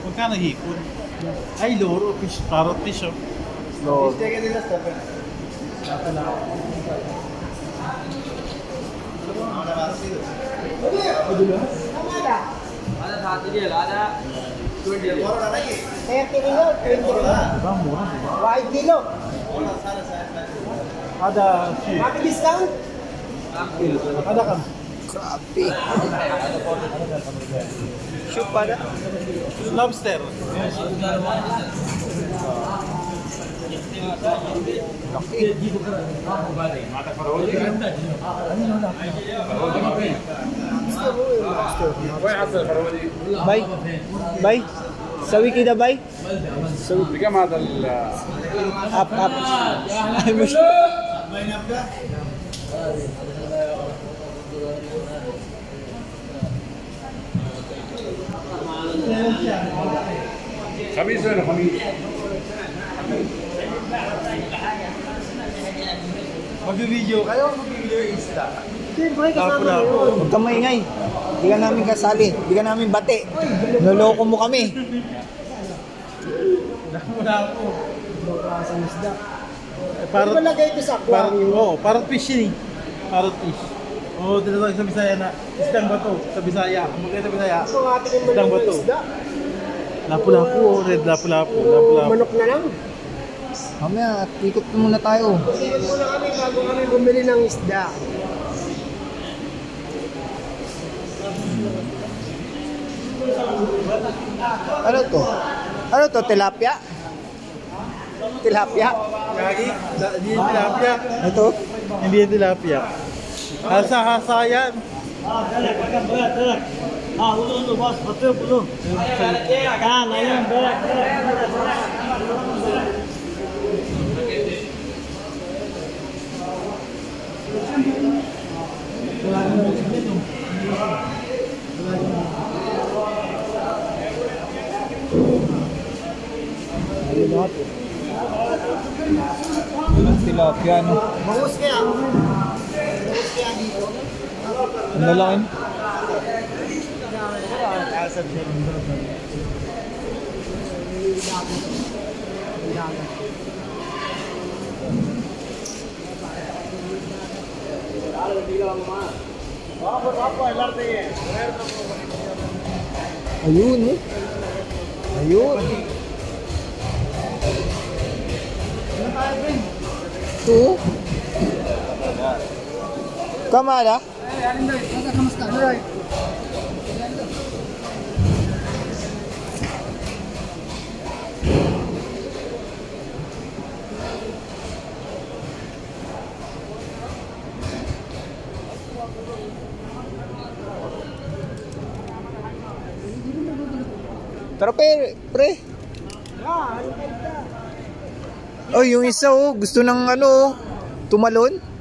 Magkano hipon? Ay, loro. Fish, parrot fish, oh. Lord. Ada fish. discount? Ada kan? Grabe. Shoot pada. Lobster. باي باي سوي كده باي سوي بكم هذا اب مش خميس وين خميس؟ Mag-video kayo, mag-video isda. Huwag kang maingay. Hindi ka namin kasali. Hindi ka namin bate. Naloko mo kami. Wala po. Parang malagay ito sa aquarium. Oo, parrot fish yun eh. Parrot fish. Oo, tinatawag sa Bisaya na isdang bato. Sa Bisaya. Magkaya sa Bisaya. Isdang bato. Lapu-lapu, red lapu-lapu. Manok na lang. Mamaya, ikot muna tayo. Tingin muna kami bago kami bumili ng isda. Ano to? Ano to? Tilapia? Tilapia? Kagi, hindi yung tilapia. Ito? Hindi yung tilapia. Hasa-hasa yan. Tilapia, no? Bangus kaya. Bangus kaya dito. Ang lalaki. Ayun, eh. Ayun. Ito. Kamala? Tara pre. Oh, yung isa oh, gusto ng ano, tumalon.